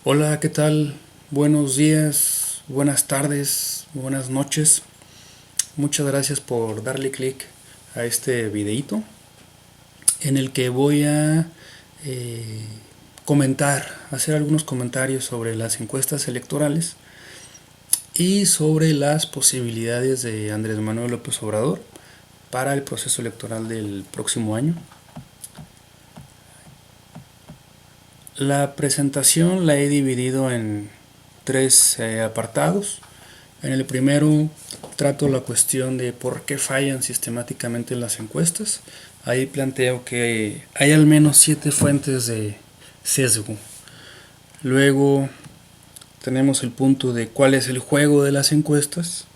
Hola, ¿qué tal? Buenos días, buenas tardes, buenas noches. Muchas gracias por darle clic a este videito en el que voy a eh, hacer algunos comentarios sobre las encuestas electorales y sobre las posibilidades de Andrés Manuel López Obrador para el proceso electoral del próximo año. La presentación la he dividido en tres apartados. En el primero trato la cuestión de por qué fallan sistemáticamente las encuestas. Ahí planteo que hay al menos 7 fuentes de sesgo. Luego tenemos el punto de cuál es el juego de las encuestas.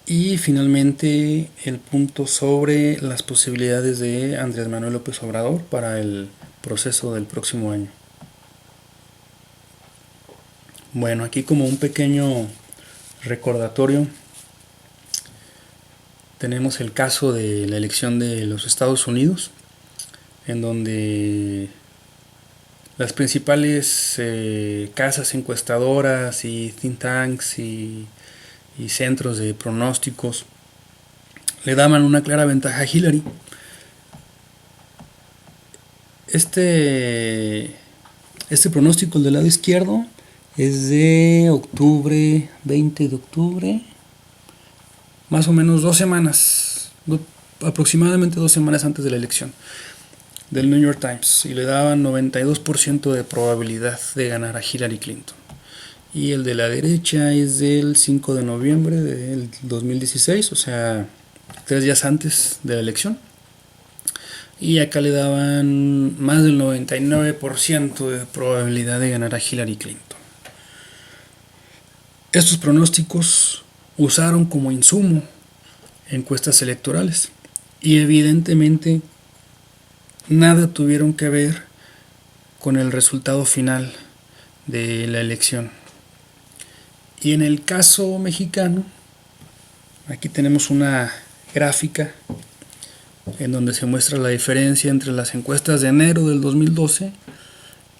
Y finalmente el punto sobre las posibilidades de Andrés Manuel López Obrador para el proceso del próximo año. Bueno, aquí como un pequeño recordatorio, tenemos el caso de la elección de los Estados Unidos, en donde las principales casas encuestadoras y think tanks y centros de pronósticos le daban una clara ventaja a Hillary. Este pronóstico, el del lado izquierdo, es de octubre, 20 de octubre, más o menos 2 semanas, aproximadamente 2 semanas antes de la elección, del New York Times, y le daban 92% de probabilidad de ganar a Hillary Clinton. Y el de la derecha es del 5 de noviembre del 2016, o sea, 3 días antes de la elección. Y acá le daban más del 99% de probabilidad de ganar a Hillary Clinton. Estos pronósticos usaron como insumo encuestas electorales y evidentemente nada tuvieron que ver con el resultado final de la elección. Y en el caso mexicano, aquí tenemos una gráfica en donde se muestra la diferencia entre las encuestas de enero del 2012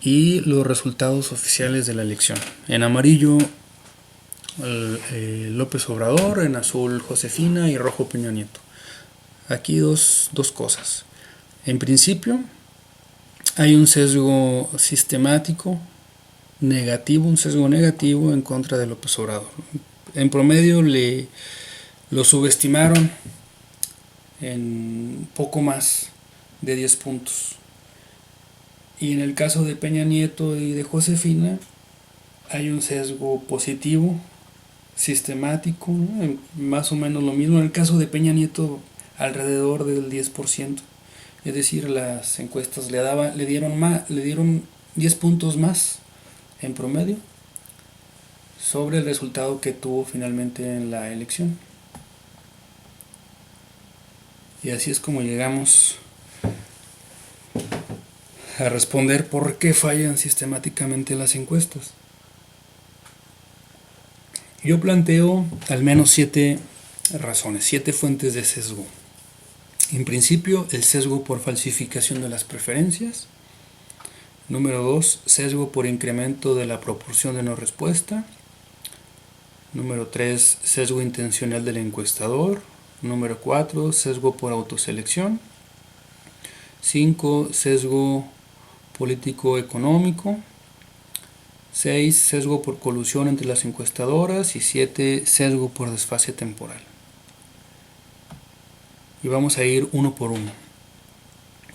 y los resultados oficiales de la elección. En amarillo López Obrador, en azul Josefina y rojo Peña Nieto. Aquí dos cosas. En principio hay un sesgo sistemático negativo, un sesgo negativo en contra de López Obrador. En promedio lo subestimaron en poco más de 10 puntos. Y en el caso de Peña Nieto y de Josefina hay un sesgo positivo, sistemático, ¿no? Más o menos lo mismo. En el caso de Peña Nieto, alrededor del 10%. Es decir, las encuestas le dieron 10 puntos más en promedio sobre el resultado que tuvo finalmente en la elección. Y así es como llegamos a responder por qué fallan sistemáticamente las encuestas. Yo planteo al menos 7 razones, 7 fuentes de sesgo. En principio, el sesgo por falsificación de las preferencias. Número 2, sesgo por incremento de la proporción de no respuesta. Número 3, sesgo intencional del encuestador. Número 4, sesgo por autoselección. 5, sesgo político-económico. 6, sesgo por colusión entre las encuestadoras. Y 7, sesgo por desfase temporal. Y vamos a ir uno por uno.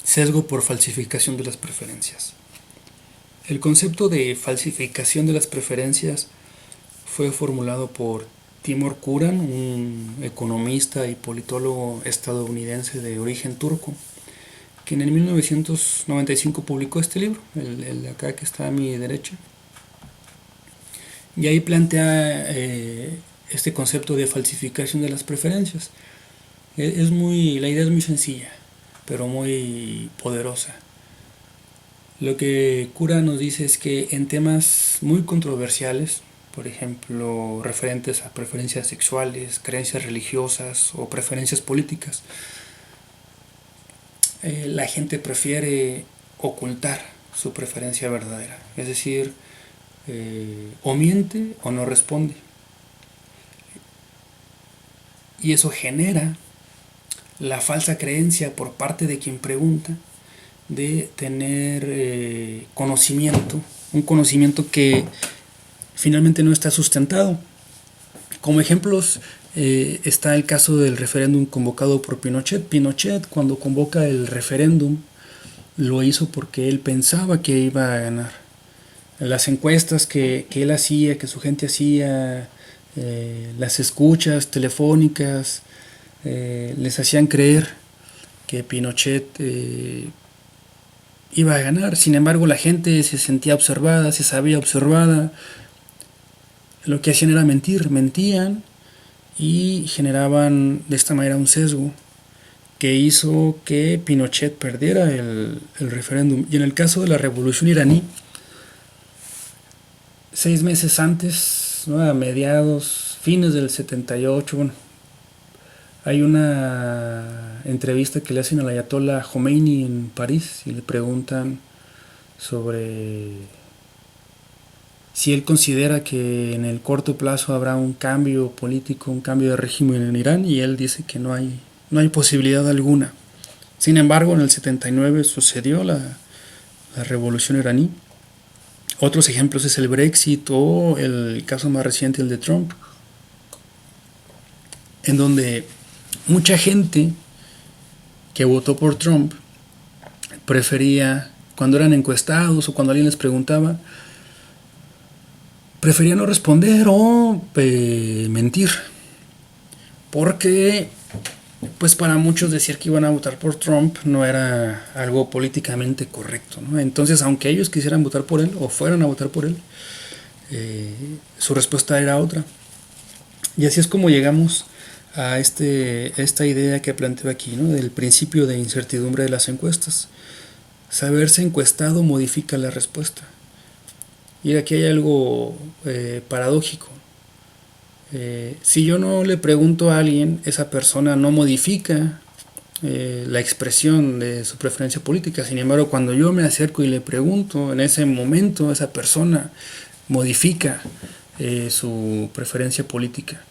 Sesgo por falsificación de las preferencias. El concepto de falsificación de las preferencias fue formulado por Timur Kuran, un economista y politólogo estadounidense de origen turco, quien en 1995 publicó este libro, el de acá que está a mi derecha. Y ahí plantea este concepto de falsificación de las preferencias. La idea es muy sencilla, pero muy poderosa. Lo que Kuran nos dice es que en temas muy controversiales, por ejemplo, referentes a preferencias sexuales, creencias religiosas o preferencias políticas, la gente prefiere ocultar su preferencia verdadera. Es decir, o miente o no responde. Y eso genera la falsa creencia por parte de quien pregunta de tener conocimiento, un conocimiento que finalmente no está sustentado. Como ejemplos está el caso del referéndum convocado por Pinochet. Pinochet, cuando convoca el referéndum, lo hizo porque él pensaba que iba a ganar. Las encuestas que él hacía, que su gente hacía, las escuchas telefónicas, les hacían creer que Pinochet iba a ganar. Sin embargo, la gente se sentía observada, se sabía observada. Lo que hacían era mentir, mentían y generaban de esta manera un sesgo que hizo que Pinochet perdiera el referéndum. Y en el caso de la revolución iraní, 6 meses antes, ¿no? A mediados, fines del 78, bueno, hay una entrevista que le hacen al ayatollah Khomeini en París y le preguntan sobre si él considera que en el corto plazo habrá un cambio político, un cambio de régimen en Irán, y él dice que no hay posibilidad alguna. Sin embargo, en el 79 sucedió la revolución iraní. Otros ejemplos es el Brexit o el caso más reciente, el de Trump, en donde mucha gente que votó por Trump prefería, cuando eran encuestados o cuando alguien les preguntaba, prefería no responder o mentir, porque pues para muchos decir que iban a votar por Trump no era algo políticamente correcto, ¿no? Entonces, aunque ellos quisieran votar por él o fueran a votar por él, su respuesta era otra. Y así es como llegamos a esta idea que planteo aquí, ¿no? Del principio de incertidumbre de las encuestas. Saberse encuestado modifica la respuesta. Y aquí hay algo paradójico. Si yo no le pregunto a alguien, esa persona no modifica la expresión de su preferencia política. Sin embargo, cuando yo me acerco y le pregunto, en ese momento esa persona modifica su preferencia política.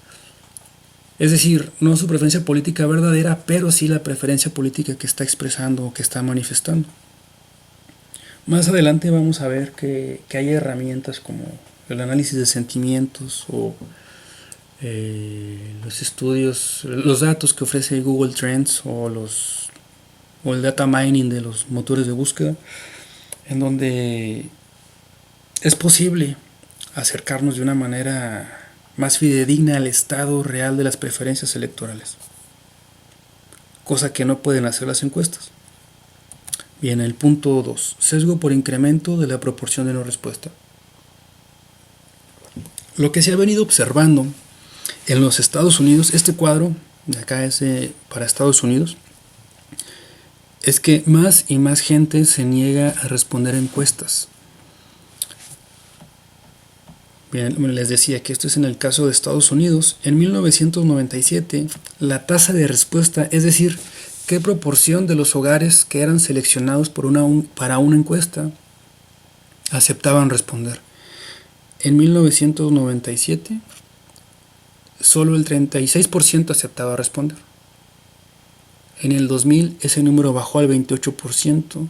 Es decir, no su preferencia política verdadera, pero sí la preferencia política que está expresando o que está manifestando. Más adelante vamos a ver que hay herramientas como el análisis de sentimientos o los estudios, los datos que ofrece Google Trends o el data mining de los motores de búsqueda, en donde es posible acercarnos de una manera más fidedigna al estado real de las preferencias electorales, cosa que no pueden hacer las encuestas. Bien, el punto 2, sesgo por incremento de la proporción de no respuesta. Lo que se ha venido observando en los Estados Unidos, este cuadro de acá es para Estados Unidos, es que más y más gente se niega a responder encuestas. Bien, les decía que esto es en el caso de Estados Unidos. En 1997, la tasa de respuesta, es decir, qué proporción de los hogares que eran seleccionados para una encuesta aceptaban responder. En 1997, solo el 36% aceptaba responder. En el 2000 ese número bajó al 28%.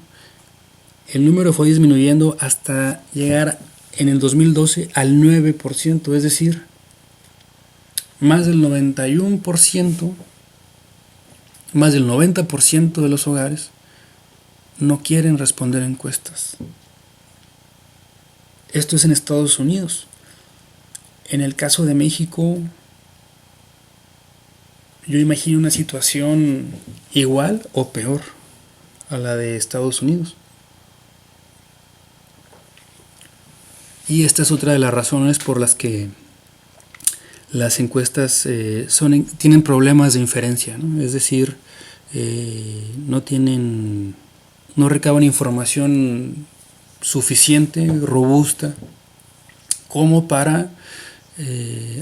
El número fue disminuyendo hasta llegar en el 2012 al 9%, es decir, más del 91%, más del 90% de los hogares no quieren responder encuestas. Esto es en Estados Unidos. En el caso de México, yo imagino una situación igual o peor a la de Estados Unidos. Y esta es otra de las razones por las que las encuestas tienen problemas de inferencia, ¿no? Es decir, no recaban información suficiente, robusta, como para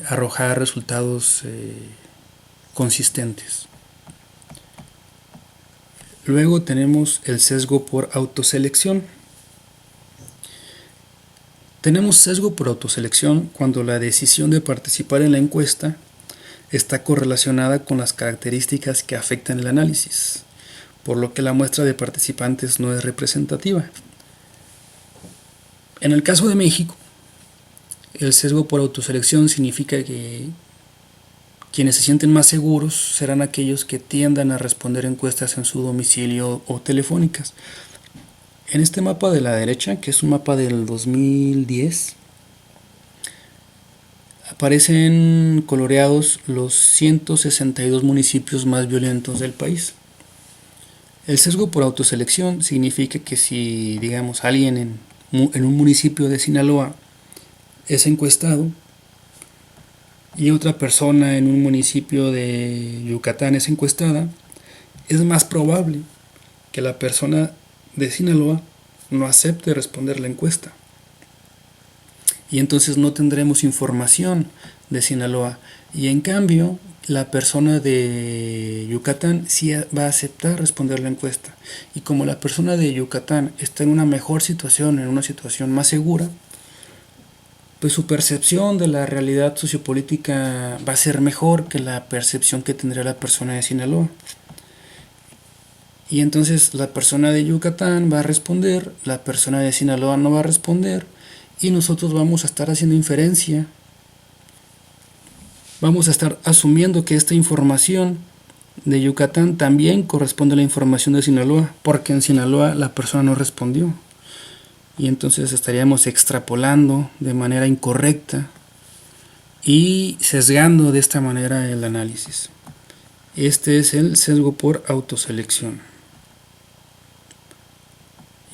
arrojar resultados consistentes. Luego tenemos el sesgo por autoselección. Tenemos sesgo por autoselección cuando la decisión de participar en la encuesta está correlacionada con las características que afectan el análisis, por lo que la muestra de participantes no es representativa. En el caso de México, el sesgo por autoselección significa que quienes se sienten más seguros serán aquellos que tiendan a responder encuestas en su domicilio o telefónicas. En este mapa de la derecha, que es un mapa del 2010, aparecen coloreados los 162 municipios más violentos del país. El sesgo por autoselección significa que si, digamos, alguien en un municipio de Sinaloa es encuestado y otra persona en un municipio de Yucatán es encuestada, es más probable que la persona de Sinaloa no acepte responder la encuesta. Y entonces no tendremos información de Sinaloa. Y en cambio, la persona de Yucatán sí va a aceptar responder la encuesta. Y como la persona de Yucatán está en una mejor situación, en una situación más segura, pues su percepción de la realidad sociopolítica va a ser mejor que la percepción que tendría la persona de Sinaloa. Y entonces la persona de Yucatán va a responder, la persona de Sinaloa no va a responder, y nosotros vamos a estar haciendo inferencia. Vamos a estar asumiendo que esta información de Yucatán también corresponde a la información de Sinaloa, porque en Sinaloa la persona no respondió. Y entonces estaríamos extrapolando de manera incorrecta y sesgando de esta manera el análisis. Este es el sesgo por autoselección.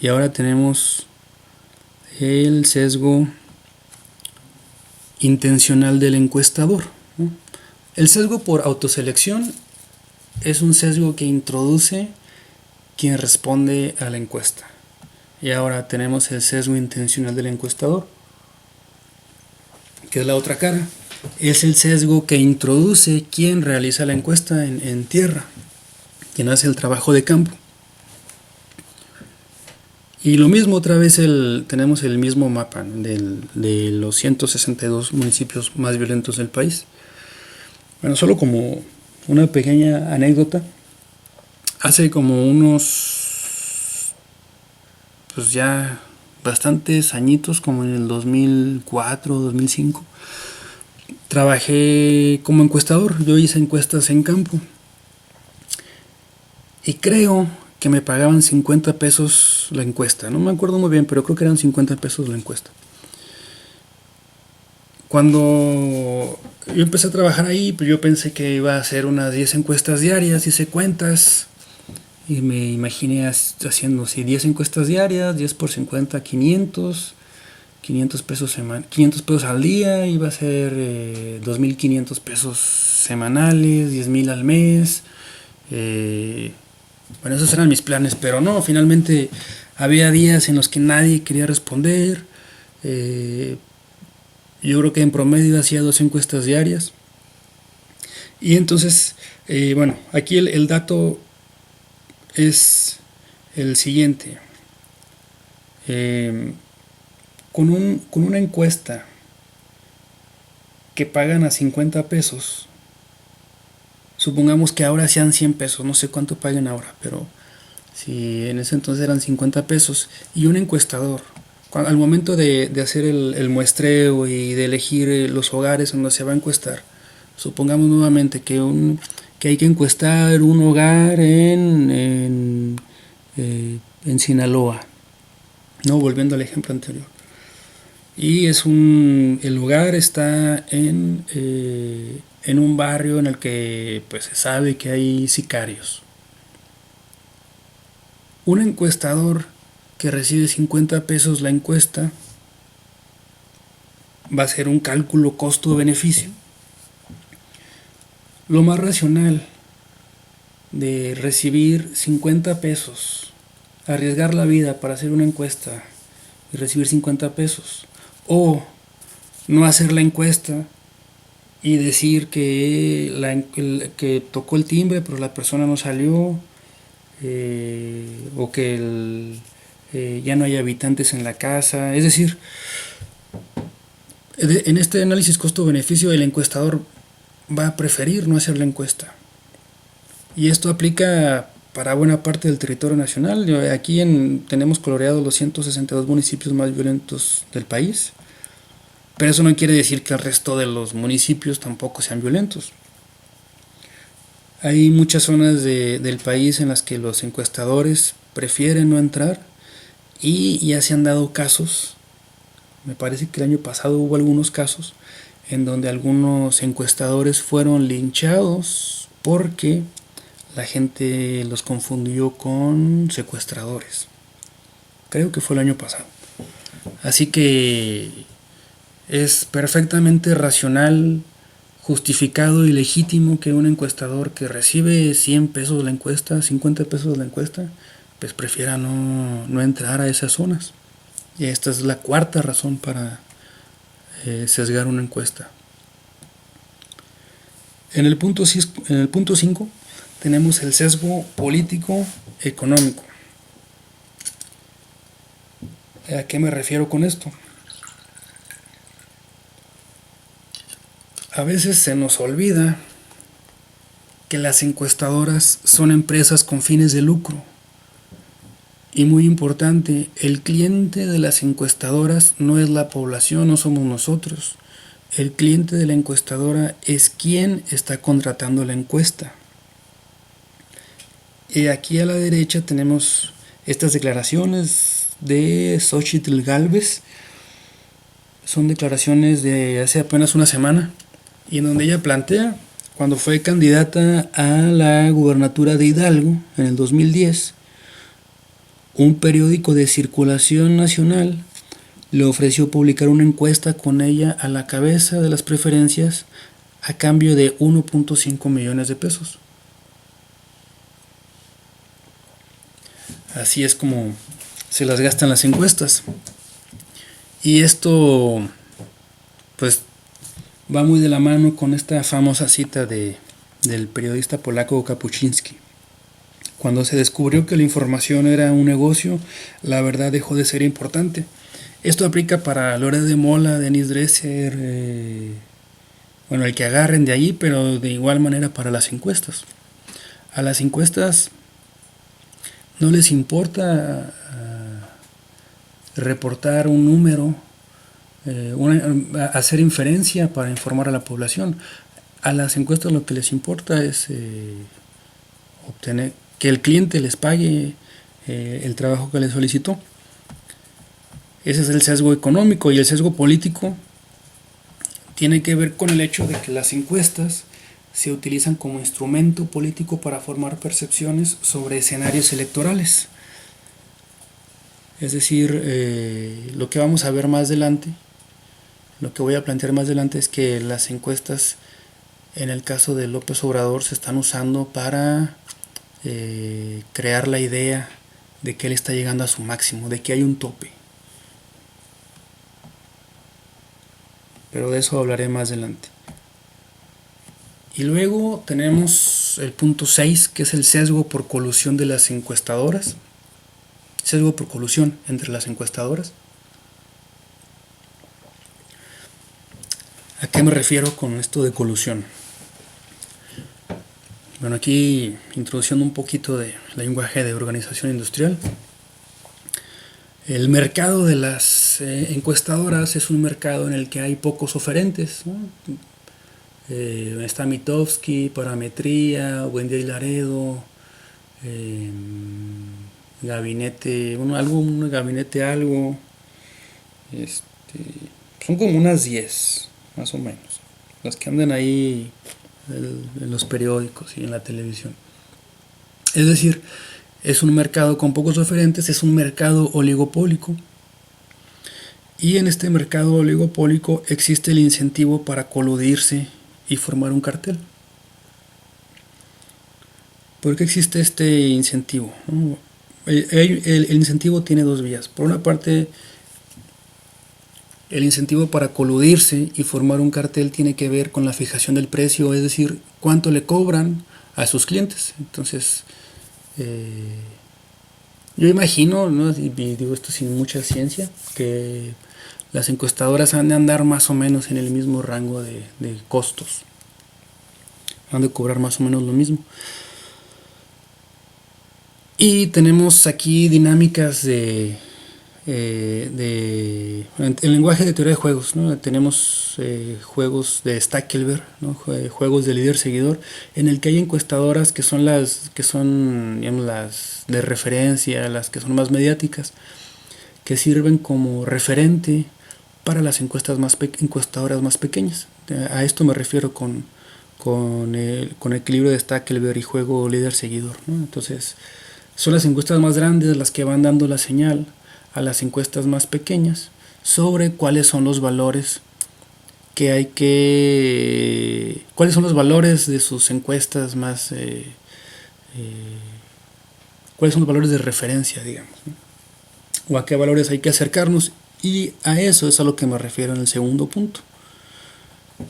Y ahora tenemos el sesgo intencional del encuestador, ¿no? El sesgo por autoselección es un sesgo que introduce quien responde a la encuesta. Y ahora tenemos el sesgo intencional del encuestador, que es la otra cara. Es el sesgo que introduce quien realiza la encuesta en tierra, quien hace el trabajo de campo. Y lo mismo, otra vez tenemos el mismo mapa de los 162 municipios más violentos del país. Bueno, solo como una pequeña anécdota, hace como unos, pues ya bastantes añitos, como en el 2004, 2005, trabajé como encuestador. Yo hice encuestas en campo y creo que me pagaban 50 pesos la encuesta. No me acuerdo muy bien, pero creo que eran 50 pesos la encuesta. Cuando yo empecé a trabajar ahí, pues yo pensé que iba a hacer unas 10 encuestas diarias, hice cuentas y me imaginé haciendo 10 encuestas diarias, 10 por 50, 500 pesos 500 pesos al día, iba a ser 2.500 pesos semanales, 10.000 al mes. Bueno, esos eran mis planes, pero no, finalmente había días en los que nadie quería responder. Yo creo que en promedio hacía 2 encuestas diarias. Y entonces, bueno, aquí el dato es el siguiente. Con una encuesta que pagan a 50 pesos, supongamos que ahora sean 100 pesos, no sé cuánto paguen ahora, pero si en ese entonces eran 50 pesos, y un encuestador, al momento de hacer el muestreo y de elegir los hogares donde se va a encuestar, supongamos nuevamente que hay que encuestar un hogar en Sinaloa, no, volviendo al ejemplo anterior, y el hogar está en un barrio en el que pues se sabe que hay sicarios. Un encuestador que recibe 50 pesos la encuesta va a hacer un cálculo costo-beneficio. Lo más racional de recibir 50 pesos, arriesgar la vida para hacer una encuesta y recibir 50 pesos, o no hacer la encuesta y decir que tocó el timbre pero la persona no salió, o que ya no hay habitantes en la casa. Es decir, En este análisis costo-beneficio, el encuestador va a preferir no hacer la encuesta. Y esto aplica para buena parte del territorio nacional. Aquí tenemos coloreados los 162 municipios más violentos del país, pero eso no quiere decir que el resto de los municipios tampoco sean violentos. Hay muchas zonas del país en las que los encuestadores prefieren no entrar, y ya se han dado casos, me parece que el año pasado hubo algunos casos en donde algunos encuestadores fueron linchados porque la gente los confundió con secuestradores. Creo que fue el año pasado. Así que es perfectamente racional, justificado y legítimo que un encuestador que recibe 100 pesos la encuesta, 50 pesos la encuesta, pues prefiera no entrar a esas zonas. Y esta es la cuarta razón para sesgar una encuesta. En el punto 5 tenemos el sesgo político económico. ¿A qué me refiero con esto? A veces se nos olvida que las encuestadoras son empresas con fines de lucro. Y muy importante, el cliente de las encuestadoras no es la población, no somos nosotros. El cliente de la encuestadora es quien está contratando la encuesta. Y aquí a la derecha tenemos estas declaraciones de Xochitl Gálvez. Son declaraciones de hace apenas una semana, y en donde ella plantea, cuando fue candidata a la gubernatura de Hidalgo en el 2010, un periódico de circulación nacional le ofreció publicar una encuesta con ella a la cabeza de las preferencias a cambio de 1.5 millones de pesos. Así es como se las gastan las encuestas. Y esto pues va muy de la mano con esta famosa cita del periodista polaco Kapuczynski. Cuando se descubrió que la información era un negocio, la verdad dejó de ser importante. Esto aplica para Loret de Mola, Denis Dresser, el que agarren de ahí, pero de igual manera para las encuestas. A las encuestas no les importa reportar un número, hacer inferencia para informar a la población. A las encuestas lo que les importa es obtener que el cliente les pague el trabajo que les solicitó. Ese es el sesgo económico. Y el sesgo político tiene que ver con el hecho de que las encuestas se utilizan como instrumento político para formar percepciones sobre escenarios electorales. Es decir, lo que vamos a ver más adelante, lo que voy a plantear más adelante es que las encuestas, en el caso de López Obrador, se están usando para crear la idea de que él está llegando a su máximo, de que hay un tope. Pero de eso hablaré más adelante. Y luego tenemos el punto 6, que es el sesgo por colusión de las encuestadoras. Sesgo por colusión entre las encuestadoras. ¿A qué me refiero con esto de colusión? Bueno, aquí introduciendo un poquito de lenguaje de organización industrial. El mercado de las encuestadoras es un mercado en el que hay pocos oferentes, ¿no? Está Mitofsky, Parametría, Buendía y Laredo, Gabinete, un gabinete algo. Son como unas 10, más o menos, las que andan ahí en los periódicos y en la televisión. Es decir, es un mercado con pocos oferentes, es un mercado oligopólico. Y en este mercado oligopólico existe el incentivo para coludirse y formar un cartel. ¿Por qué existe este incentivo? El incentivo tiene dos vías. Por una parte, el incentivo para coludirse y formar un cartel tiene que ver con la fijación del precio, es decir, cuánto le cobran a sus clientes. Entonces, Yo imagino, ¿no? Y digo esto sin mucha ciencia, que las encuestadoras han de andar más o menos en el mismo rango de costos. Han de cobrar más o menos lo mismo. Y tenemos aquí dinámicas el lenguaje de teoría de juegos, ¿no? Tenemos juegos de Stackelberg, ¿no? Juegos de líder-seguidor, en el que hay encuestadoras que son digamos, las de referencia, las que son más mediáticas, que sirven como referente para las encuestadoras más pequeñas. A esto me refiero con el equilibrio de Stackelberg y juego líder-seguidor, ¿no? Entonces, son las encuestas más grandes las que van dando la señal a las encuestas más pequeñas sobre cuáles son los valores cuáles son los valores de sus encuestas más, cuáles son los valores de referencia, digamos, ¿no? O a qué valores hay que acercarnos, y a eso es a lo que me refiero en el segundo punto,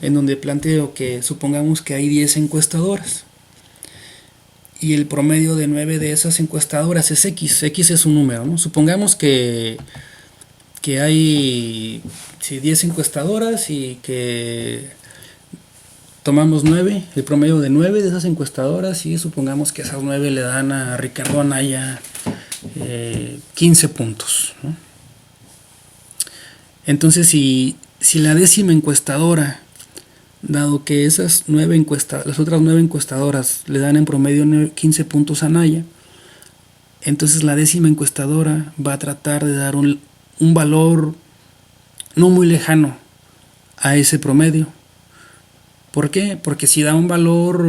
en donde planteo que supongamos que hay 10 encuestadoras y el promedio de 9 de esas encuestadoras es X. X es un número, ¿no? Supongamos que hay 10 encuestadoras y que tomamos 9, el promedio de 9 de esas encuestadoras, y supongamos que esas 9 le dan a Ricardo Anaya 15 puntos, ¿no? Entonces, si la décima encuestadora, dado que las otras 9 encuestadoras le dan en promedio 15 puntos a Anaya, entonces la décima encuestadora va a tratar de dar un valor no muy lejano a ese promedio. ¿Por qué? Porque si da un valor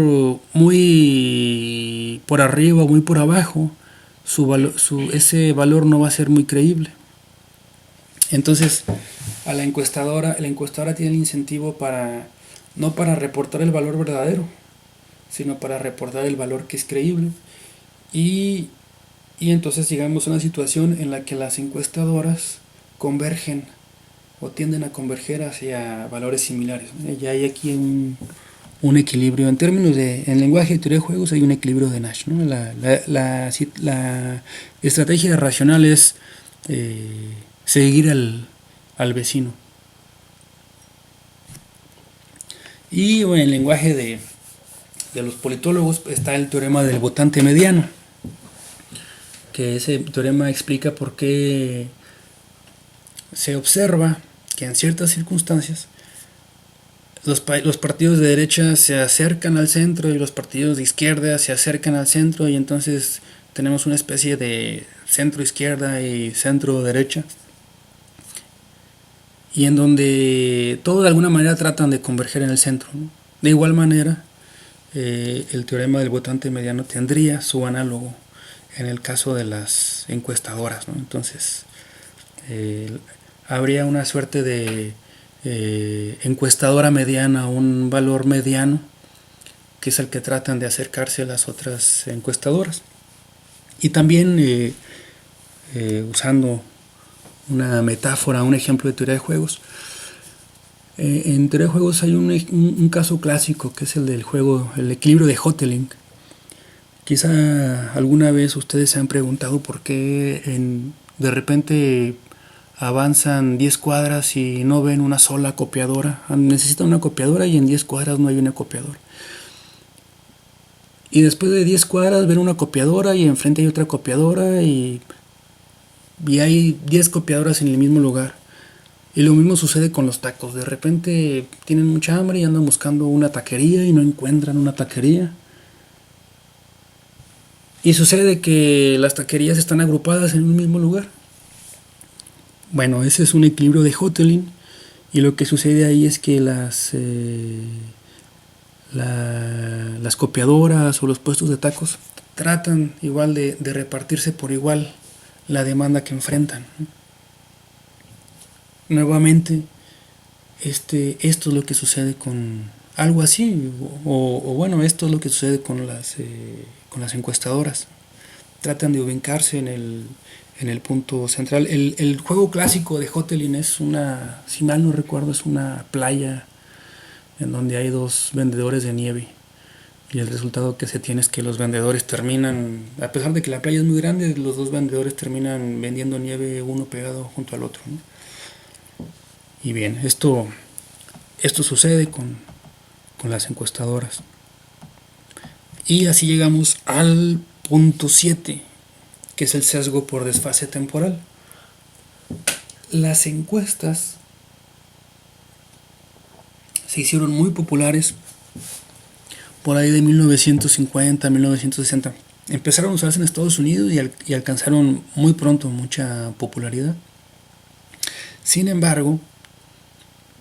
muy por arriba o muy por abajo, ese valor no va a ser muy creíble. Entonces, la encuestadora tiene el incentivo no para reportar el valor verdadero, sino para reportar el valor que es creíble. Y entonces llegamos a una situación en la que las encuestadoras convergen o tienden a converger hacia valores similares. Ya hay aquí un equilibrio. En términos en lenguaje de teoría de juegos hay un equilibrio de Nash, ¿no? La estrategia racional es seguir al vecino. Y bueno, en el lenguaje de los politólogos está el teorema del votante mediano, que ese teorema explica por qué se observa que en ciertas circunstancias los partidos de derecha se acercan al centro y los partidos de izquierda se acercan al centro, y entonces tenemos una especie de centro izquierda y centro derecha, y en donde todos de alguna manera tratan de converger en el centro, ¿no? De igual manera, el teorema del votante mediano tendría su análogo en el caso de las encuestadoras, ¿no? Entonces, habría una suerte de encuestadora mediana, un valor mediano, que es el que tratan de acercarse a las otras encuestadoras. Y también, usando una metáfora, un ejemplo de teoría de juegos, en teoría de juegos hay un caso clásico, que es el del juego, el equilibrio de Hotelling. Quizá alguna vez ustedes se han preguntado por qué de repente avanzan 10 cuadras y no ven una sola copiadora. Necesitan una copiadora y en 10 cuadras no hay una copiadora. Y después de 10 cuadras ven una copiadora y enfrente hay otra copiadora y hay 10 copiadoras en el mismo lugar. Y lo mismo sucede con los tacos. De repente tienen mucha hambre y andan buscando una taquería y no encuentran una taquería. Y sucede que las taquerías están agrupadas en un mismo lugar. Bueno, ese es un equilibrio de Hotelling, y lo que sucede ahí es que las copiadoras o los puestos de tacos tratan igual de repartirse por igual la demanda que enfrentan. Nuevamente, esto es lo que sucede con algo así, o bueno, esto es lo que sucede con las encuestadoras. Tratan de ubicarse en el punto central. El juego clásico de Hotelling es si mal no recuerdo, es una playa en donde hay 2 vendedores de nieve. y el resultado que se tiene es que los vendedores terminan, a pesar de que la playa es muy grande, los dos vendedores terminan vendiendo nieve uno pegado junto al otro, ¿no? Y bien, esto sucede con las encuestadoras. Y así llegamos al punto 7, que es el sesgo por desfase temporal. Las encuestas se hicieron muy populares por ahí de 1950, 1960. Empezaron a usarse en Estados Unidos y alcanzaron muy pronto mucha popularidad. Sin embargo,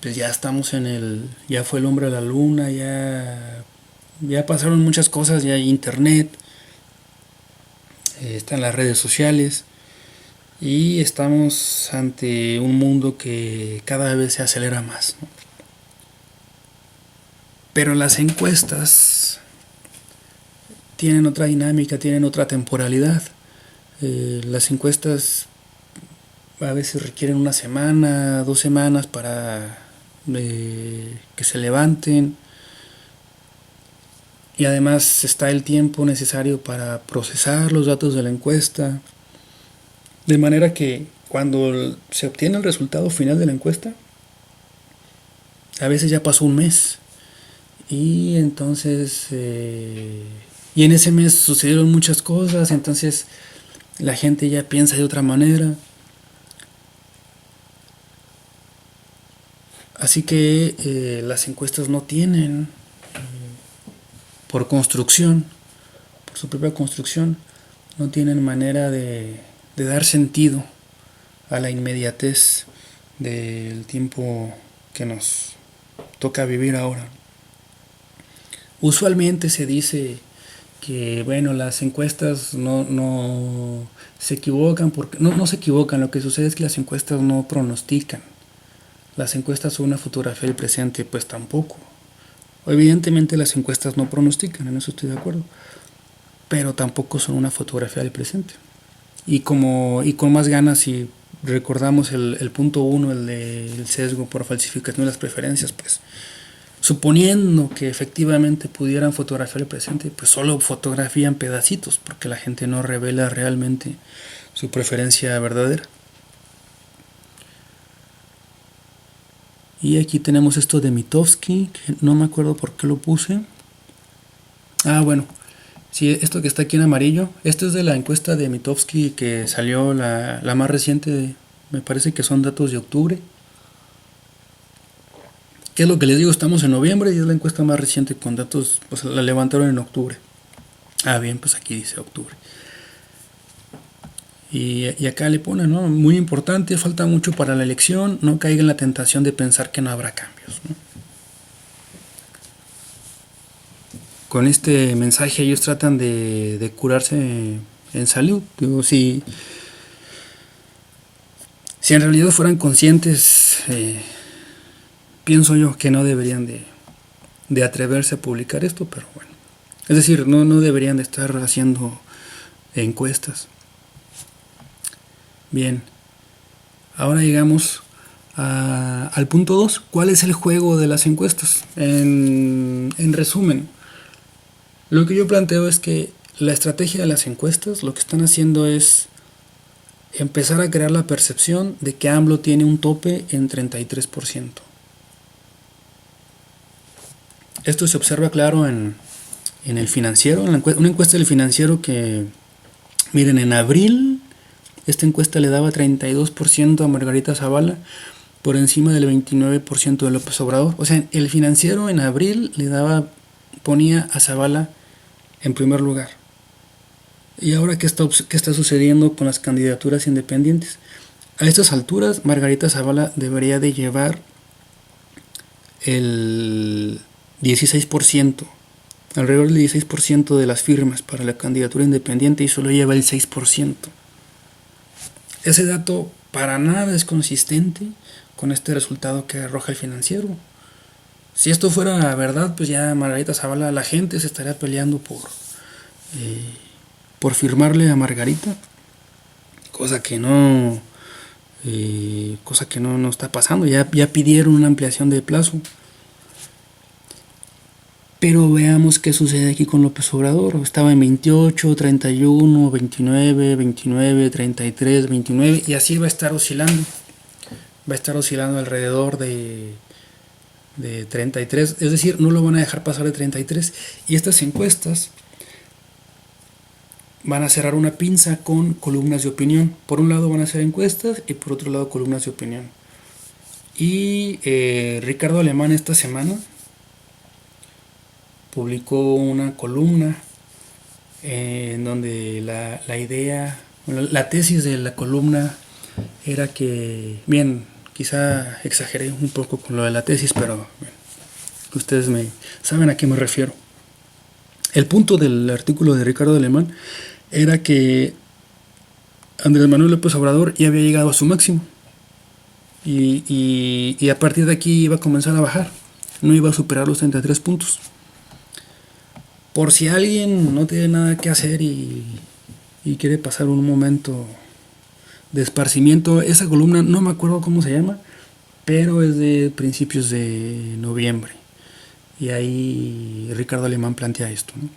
pues ya estamos ya fue el hombre a la luna, ya pasaron muchas cosas, ya hay internet, están las redes sociales y estamos ante un mundo que cada vez se acelera más, ¿no? Pero las encuestas tienen otra dinámica, tienen otra temporalidad. Las encuestas a veces requieren una semana, 2 semanas para que se levanten, y además está el tiempo necesario para procesar los datos de la encuesta, de manera que cuando se obtiene el resultado final de la encuesta, a veces ya pasó un mes, y entonces y en ese mes sucedieron muchas cosas, entonces la gente ya piensa de otra manera. Así que las encuestas no tienen, por construcción, por su propia construcción, no tienen manera de dar sentido a la inmediatez del tiempo que nos toca vivir ahora. Usualmente se dice que bueno, las encuestas no se equivocan, porque no se equivocan, lo que sucede es que las encuestas no pronostican. Las encuestas son una fotografía del presente, pues tampoco. Evidentemente las encuestas no pronostican, en eso estoy de acuerdo, pero tampoco son una fotografía del presente. Y con más ganas, si recordamos el punto 1, el del sesgo por falsificación de las preferencias, pues suponiendo que efectivamente pudieran fotografiar el presente, pues solo fotografían pedacitos, porque la gente no revela realmente su preferencia verdadera. Y aquí tenemos esto de Mitofsky, que no me acuerdo por qué lo puse. Ah, bueno, sí, esto que está aquí en amarillo, esto es de la encuesta de Mitofsky que salió la más reciente, me parece que son datos de octubre. ¿Qué es lo que les digo? Estamos en noviembre y es la encuesta más reciente con datos, pues la levantaron en octubre. Ah, bien, pues aquí dice octubre. Y acá le pone, ¿no? Muy importante, falta mucho para la elección, no caiga en la tentación de pensar que no habrá cambios, ¿no? Con este mensaje ellos tratan de curarse en salud. Digo, si en realidad fueran conscientes, pienso yo que no deberían de atreverse a publicar esto, pero bueno. Es decir, no deberían de estar haciendo encuestas. Bien, ahora llegamos al punto 2. ¿Cuál es el juego de las encuestas? En resumen, lo que yo planteo es que la estrategia de las encuestas lo que están haciendo es empezar a crear la percepción de que AMLO tiene un tope en 33%. Esto se observa claro en el Financiero, una encuesta del Financiero que, miren, en abril esta encuesta le daba 32% a Margarita Zavala, por encima del 29% de López Obrador. O sea, el Financiero en abril ponía a Zavala en primer lugar. ¿Y ahora qué está sucediendo con las candidaturas independientes? A estas alturas, Margarita Zavala debería de llevar el 16%, alrededor del 16% de las firmas para la candidatura independiente, y solo lleva el 6%. Ese dato para nada es consistente con este resultado que arroja el Financiero. Si esto fuera verdad, pues ya Margarita Zavala, la gente se estaría peleando por firmarle a Margarita, cosa que no está pasando. Ya pidieron una ampliación de plazo. Pero veamos qué sucede aquí con López Obrador. Estaba en 28, 31, 29, 29, 33, 29 y así va a estar oscilando. Va a estar oscilando alrededor de 33, es decir, no lo van a dejar pasar de 33. Y estas encuestas van a cerrar una pinza con columnas de opinión. Por un lado van a ser encuestas y por otro lado columnas de opinión. Y Ricardo Alemán esta semana publicó una columna en donde la idea, la tesis de la columna era que, bien, quizá exageré un poco con lo de la tesis, pero bueno, ustedes me saben a qué me refiero. El punto del artículo de Ricardo Alemán era que Andrés Manuel López Obrador ya había llegado a su máximo y a partir de aquí iba a comenzar a bajar, no iba a superar los 33 puntos. Por si alguien no tiene nada que hacer y quiere pasar un momento de esparcimiento, esa columna no me acuerdo cómo se llama, pero es de principios de noviembre. Y ahí Ricardo Alemán plantea esto, ¿no?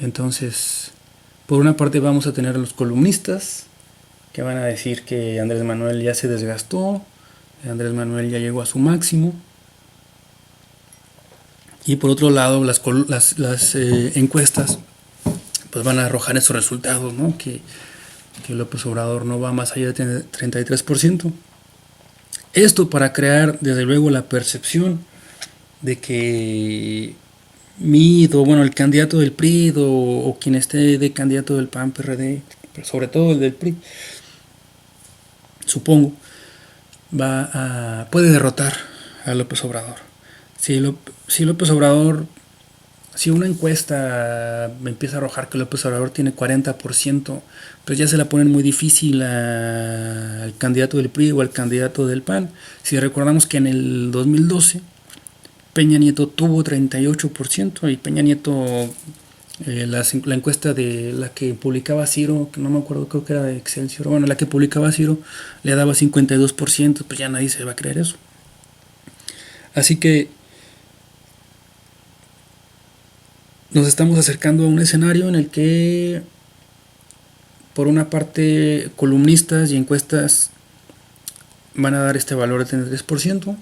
Entonces, por una parte vamos a tener a los columnistas que van a decir que Andrés Manuel ya se desgastó, Andrés Manuel ya llegó a su máximo. Y por otro lado, las encuestas pues van a arrojar esos resultados, ¿no? Que López Obrador no va más allá del 33%. Esto para crear, desde luego, la percepción de que el candidato del PRI o quien esté de candidato del PAN, PRD, pero sobre todo el del PRI, supongo, puede derrotar a López Obrador. Si López Obrador, si una encuesta me empieza a arrojar que López Obrador tiene 40%, pues ya se la ponen muy difícil al candidato del PRI o al candidato del PAN. Si recordamos que en el 2012 Peña Nieto tuvo 38% y Peña Nieto, la encuesta de la que publicaba Ciro, que no me acuerdo, creo que era de Excelsior, bueno, la que publicaba Ciro le daba 52%, pues ya nadie se va a creer eso. Así que nos estamos acercando a un escenario en el que, por una parte, columnistas y encuestas van a dar este valor de 33%,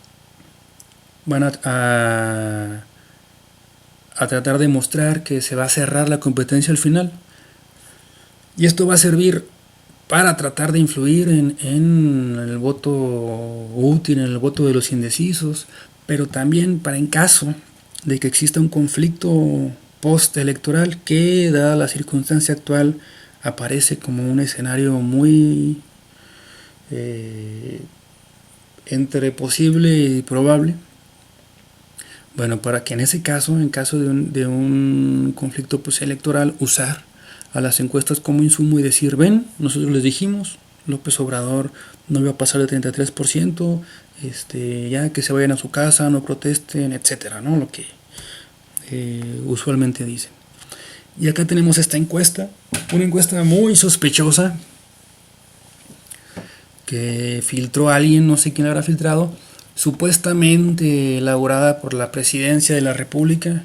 van a tratar de mostrar que se va a cerrar la competencia al final. Y esto va a servir para tratar de influir en el voto útil, en el voto de los indecisos, pero también para en caso de que exista un conflicto postelectoral que, dada la circunstancia actual, aparece como un escenario muy entre posible y probable. Bueno, para que en ese caso, en caso de un conflicto postelectoral, usar a las encuestas como insumo y decir, ven, nosotros les dijimos, López Obrador no iba a pasar del 33%, ya que se vayan a su casa, no protesten, etcétera, ¿no? Lo que usualmente dicen. Y acá tenemos esta encuesta, una encuesta muy sospechosa que filtró alguien, no sé quién la habrá filtrado, supuestamente elaborada por la Presidencia de la República.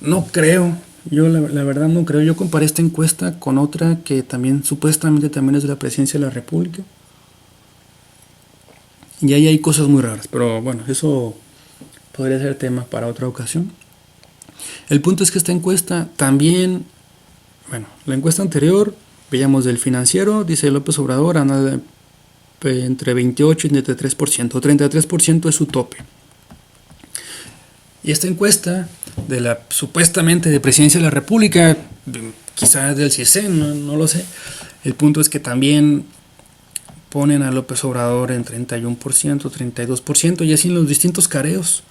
No creo, yo la verdad no creo. Yo comparé esta encuesta con otra que también supuestamente también es de la Presidencia de la República. Y ahí hay cosas muy raras, pero bueno, eso podría ser tema para otra ocasión. El punto es que esta encuesta también, bueno, la encuesta anterior, veíamos del Financiero, dice López Obrador, anda entre 28 y 33%, 33% es su tope. Y esta encuesta de la supuestamente de Presidencia de la República, quizás del CIESEN, no lo sé, el punto es que también ponen a López Obrador en 31%, 32%, y así en los distintos careos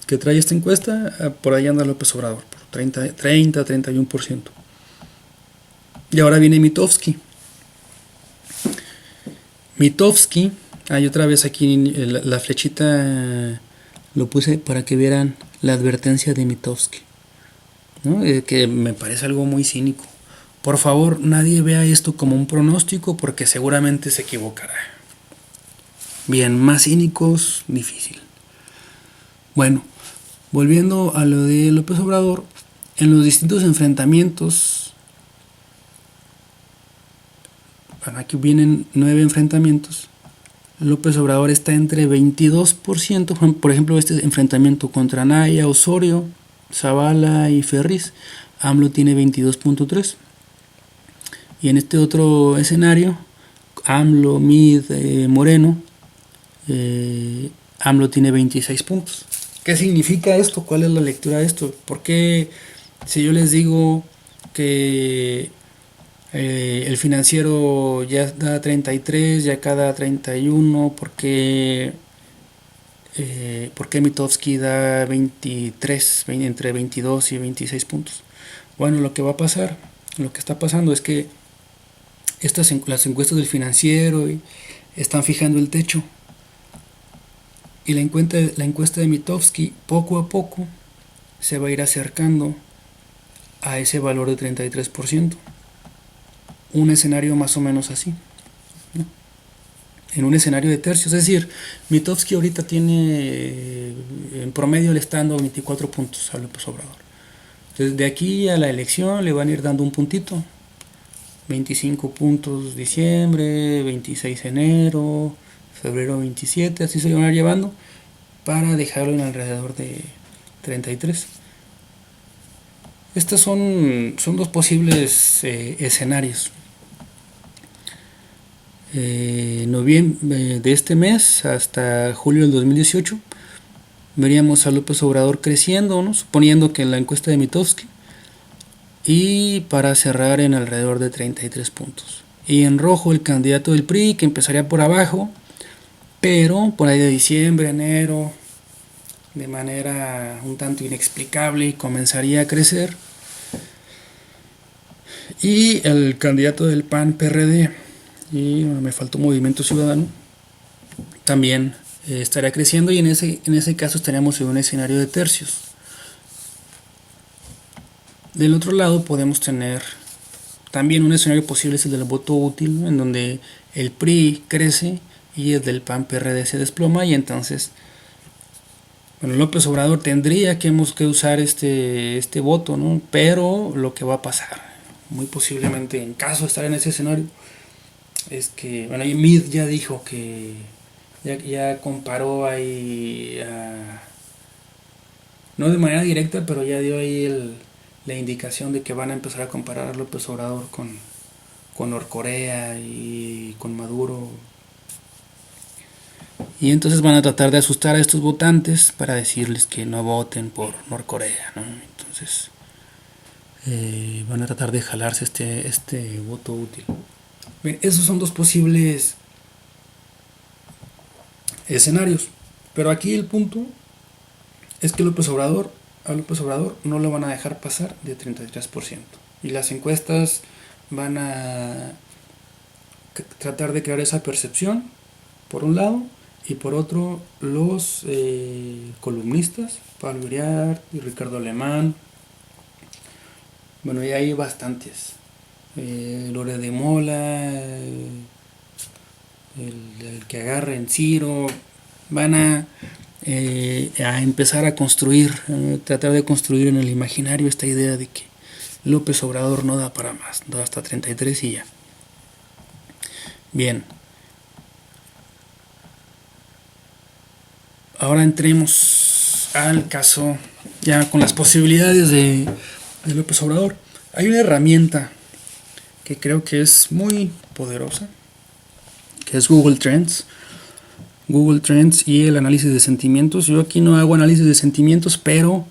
que trae esta encuesta, por ahí anda López Obrador, por 30, 31%. Y ahora viene Mitofsky. Hay otra vez aquí la flechita, lo puse para que vieran la advertencia de Mitofsky, ¿no? Que me parece algo muy cínico. Por favor, nadie vea esto como un pronóstico porque seguramente se equivocará. Bien, más cínicos, difícil. Bueno, Volviendo a lo de López Obrador, en los distintos enfrentamientos, bueno, aquí vienen 9 enfrentamientos, López Obrador está entre 22%, por ejemplo, este enfrentamiento contra Anaya, Osorio, Zavala y Ferriz, AMLO tiene 22.3%. Y en este otro escenario, AMLO, Mid, Moreno, AMLO tiene 26 puntos. ¿Qué significa esto? ¿Cuál es la lectura de esto? ¿Por qué si yo les digo que el Financiero ya da 33, ya cada 31, ¿por qué Mitofsky da 23, entre 22 y 26 puntos? Bueno, lo que va a pasar, lo que está pasando es que las encuestas del Financiero están fijando el techo. Y la encuesta de Mitofsky poco a poco se va a ir acercando a ese valor de 33%. Un escenario más o menos así, ¿no? En un escenario de tercios. Es decir, Mitofsky ahorita tiene, en promedio le está dando 24 puntos a López Obrador. Entonces, de aquí a la elección le van a ir dando un puntito. 25 puntos diciembre, 26 enero, febrero 27, así se lo van a ir llevando para dejarlo en alrededor de 33. Estos son dos posibles escenarios. Noviembre de este mes hasta julio del 2018 veríamos a López Obrador creciendo, ¿no? Suponiendo que en la encuesta de Mitofsky, y para cerrar en alrededor de 33 puntos. Y en rojo el candidato del PRI, que empezaría por abajo, pero por ahí de diciembre, enero, de manera un tanto inexplicable, comenzaría a crecer. Y el candidato del PAN-PRD, y bueno, me faltó Movimiento Ciudadano, también estaría creciendo, y en ese caso estaríamos en un escenario de tercios. Del otro lado podemos tener también un escenario posible, es el del voto útil, ¿no? En donde el PRI crece y el del PAN-PRD se desploma, y entonces, bueno, López Obrador tendría que usar este voto, ¿no? Pero lo que va a pasar, muy posiblemente, en caso de estar en ese escenario, es que, bueno, y Mid ya dijo que ya comparó ahí, no de manera directa, pero ya dio ahí la indicación de que van a empezar a comparar a López Obrador con Norcorea y con Maduro. Y entonces van a tratar de asustar a estos votantes para decirles que no voten por Norcorea, ¿no? Entonces van a tratar de jalarse este voto útil. Bien, esos son dos posibles escenarios. Pero aquí el punto es que a López Obrador no lo van a dejar pasar de 33%. Y las encuestas van a tratar de crear esa percepción, por un lado, y por otro, los columnistas, Pablo Uriart y Ricardo Alemán, bueno, y hay bastantes, Lore de Mola, el que agarra en Ciro, van a empezar a construir, tratar de construir en el imaginario esta idea de que López Obrador no da para más, da hasta 33 y ya. Bien. Ahora entremos al caso, ya con las posibilidades de López Obrador. Hay una herramienta que creo que es muy poderosa, que es Google Trends. Google Trends y el análisis de sentimientos. Yo aquí no hago análisis de sentimientos, pero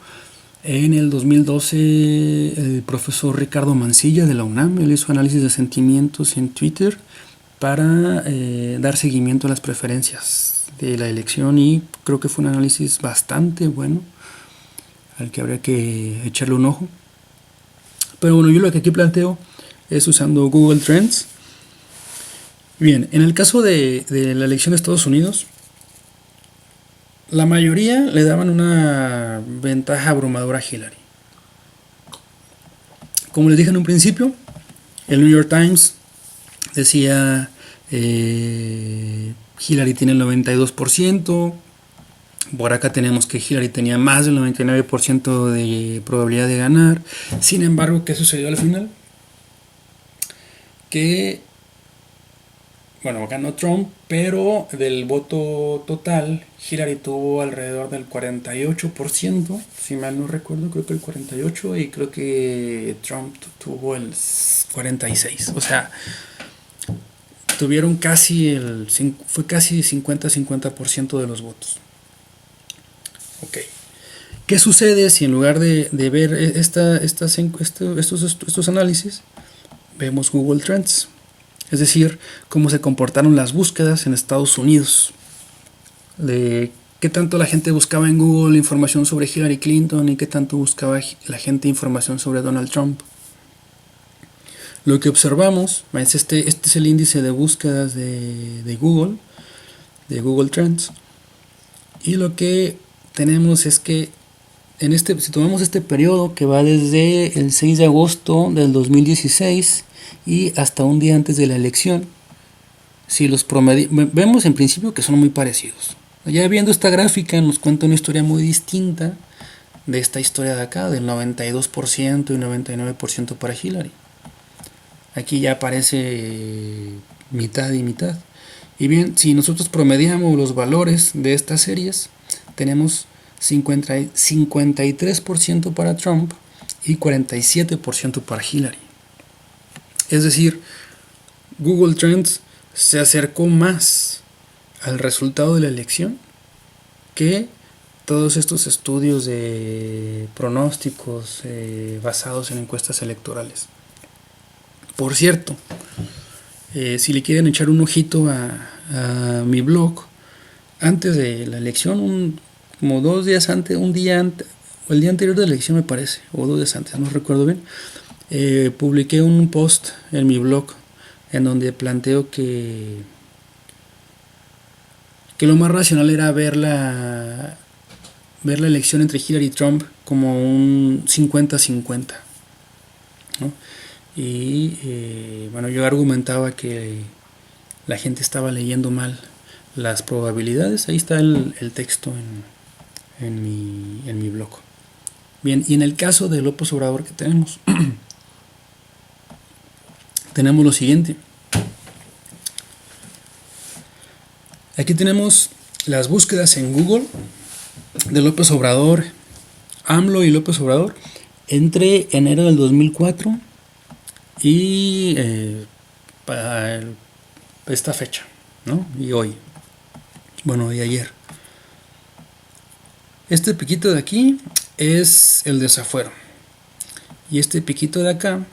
en el 2012 el profesor Ricardo Mancilla de la UNAM, él hizo análisis de sentimientos en Twitter para dar seguimiento a las preferencias de la elección, y creo que fue un análisis bastante bueno al que habría que echarle un ojo. Pero bueno, yo lo que aquí planteo es usando Google Trends. Bien, en el caso de la elección de Estados Unidos, la mayoría le daban una ventaja abrumadora a Hillary. Como les dije en un principio, el New York Times decía Hillary tiene el 92%, Por acá tenemos que Hillary tenía más del 99% de probabilidad de ganar. Sin embargo, ¿qué sucedió al final? Que, bueno, ganó Trump, pero del voto total, Hillary tuvo alrededor del 48%, si mal no recuerdo, creo que el 48%, y creo que Trump tuvo el 46%. O sea, tuvieron fue casi 50-50% de los votos. Ok. ¿Qué sucede si en lugar de ver estos análisis, vemos Google Trends? Es decir, cómo se comportaron las búsquedas en Estados Unidos. De qué tanto la gente buscaba en Google información sobre Hillary Clinton y qué tanto buscaba la gente información sobre Donald Trump. Lo que observamos, este es el índice de búsquedas de Google Trends. Y lo que tenemos es que si tomamos este periodo que va desde el 6 de agosto del 2016 y hasta un día antes de la elección, si los vemos en principio que son muy parecidos. Ya viendo esta gráfica nos cuenta una historia muy distinta de esta historia de acá, del 92% y 99% para Hillary. Aquí ya aparece mitad y mitad. Y bien, si nosotros promediamos los valores de estas series, tenemos 53% para Trump y 47% para Hillary. Es decir, Google Trends se acercó más al resultado de la elección que todos estos estudios de pronósticos basados en encuestas electorales. Por cierto, si le quieren echar un ojito a mi blog, antes de la elección, como 2 días antes, un día antes, o el día anterior de la elección me parece, o 2 días antes, no recuerdo bien, publiqué un post en mi blog en donde planteo que lo más racional era ver la elección entre Hillary y Trump como un 50-50, ¿no? Y bueno, yo argumentaba que la gente estaba leyendo mal las probabilidades. Ahí está el texto en mi blog. Bien, y en el caso de López Obrador que tenemos, tenemos lo siguiente. Aquí tenemos las búsquedas en Google de López Obrador, AMLO y López Obrador entre enero del 2004 y para esta fecha, ¿no? Y hoy, bueno, y ayer. Este piquito de aquí es el desafuero y este piquito de acá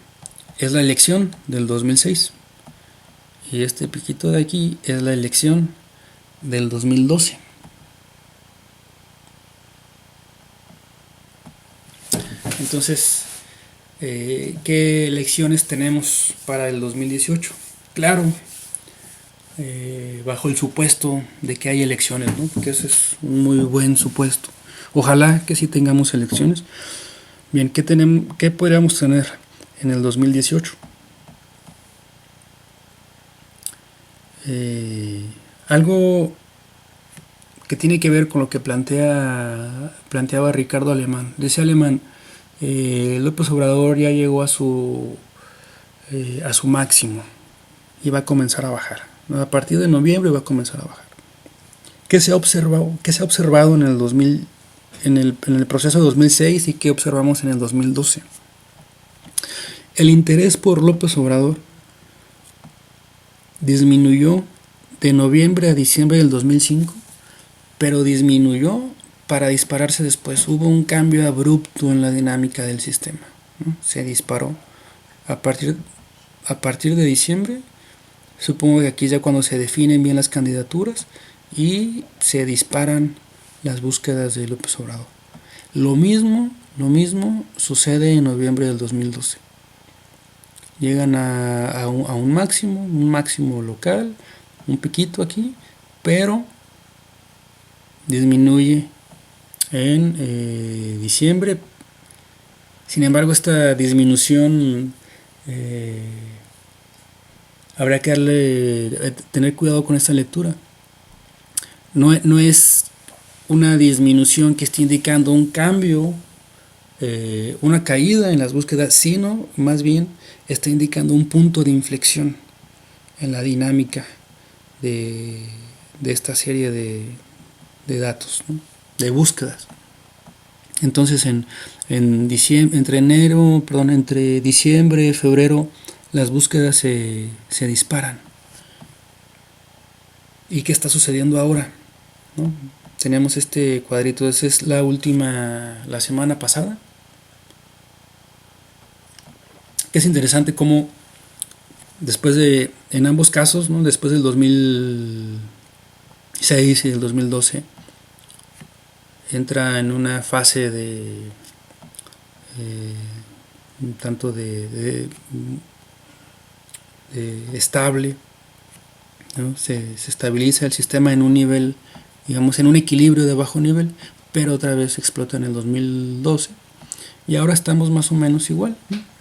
es la elección del 2006 y este piquito de aquí es la elección del 2012. Entonces, ¿qué elecciones tenemos para el 2018? Claro, bajo el supuesto de que hay elecciones, ¿no? Porque ese es un muy buen supuesto. Ojalá que sí tengamos elecciones. Bien, ¿qué podríamos tener en el 2018? Algo que tiene que ver con lo que planteaba Ricardo Alemán. Decía Alemán, López Obrador ya llegó a su máximo y va a comenzar a bajar. A partir de noviembre va a comenzar a bajar. ¿Qué se ha observado en el 2000, en el proceso de 2006 y qué observamos en el 2012? El interés por López Obrador disminuyó de noviembre a diciembre del 2005, pero disminuyó para dispararse después. Hubo un cambio abrupto en la dinámica del sistema, ¿no? Se disparó. A partir de diciembre, supongo que aquí ya cuando se definen bien las candidaturas y se disparan las búsquedas de López Obrador. Lo mismo sucede en noviembre del 2012. Llegan a un máximo local, un piquito aquí, pero disminuye en diciembre. Sin embargo, esta disminución habrá que tener cuidado con esta lectura. No es una disminución que esté indicando un cambio, una caída en las búsquedas, sino más bien está indicando un punto de inflexión en la dinámica de esta serie de datos, ¿no? De búsquedas. Entonces en diciembre, entre diciembre y febrero las búsquedas se disparan. ¿Y qué está sucediendo ahora? ¿No? Tenemos este cuadrito, esa es la semana pasada. Es interesante cómo después en ambos casos, ¿no? Después del 2006 y del 2012, entra en una fase de tanto de estable, ¿no? Se estabiliza el sistema en un nivel, digamos, en un equilibrio de bajo nivel, pero otra vez explota en el 2012 y ahora estamos más o menos igual, ¿no?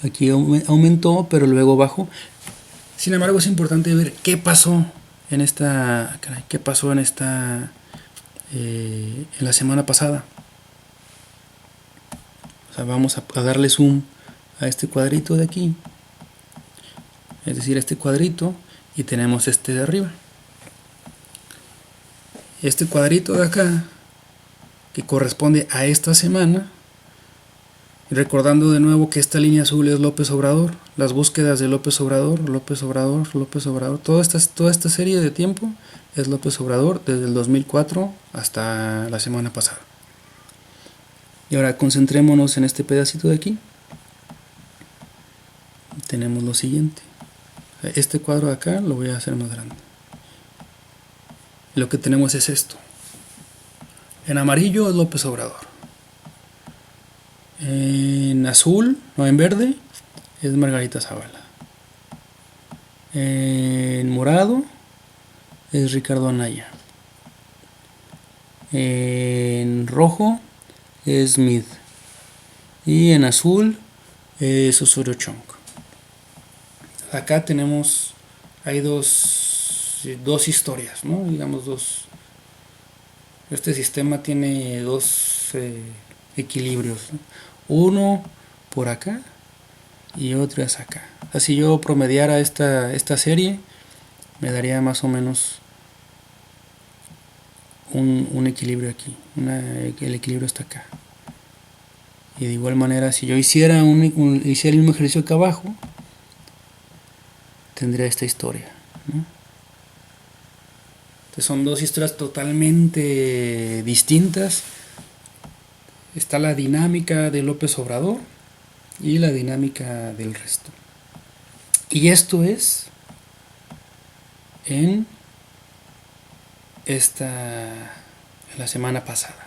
Aquí aumentó, pero luego bajó. Sin embargo, es importante ver qué pasó en esta en la semana pasada. O sea, vamos a darle zoom a este cuadrito de aquí, es decir, este cuadrito, y tenemos este de arriba. Este cuadrito de acá, que corresponde a esta semana, recordando de nuevo que esta línea azul es López Obrador, las búsquedas de López Obrador, toda esta serie de tiempo es López Obrador desde el 2004 hasta la semana pasada. Y ahora concentrémonos en este pedacito de aquí. Tenemos lo siguiente. Este cuadro de acá lo voy a hacer más grande. Lo que tenemos es esto. En amarillo es López Obrador. En azul, no, en verde, es Margarita Zavala. En morado es Ricardo Anaya. En rojo es Mid. Y en azul es Osorio Chong. Acá hay dos historias, ¿no? Digamos dos. Este sistema tiene dos equilibrios, ¿no? Uno por acá y otro es acá. Si yo promediara esta serie, me daría más o menos un equilibrio aquí. El equilibrio está acá. Y de igual manera, si yo hiciera el mismo ejercicio acá abajo, tendría esta historia, ¿no? Entonces son dos historias totalmente distintas. Está la dinámica de López Obrador y la dinámica del resto. Y esto es en la semana pasada.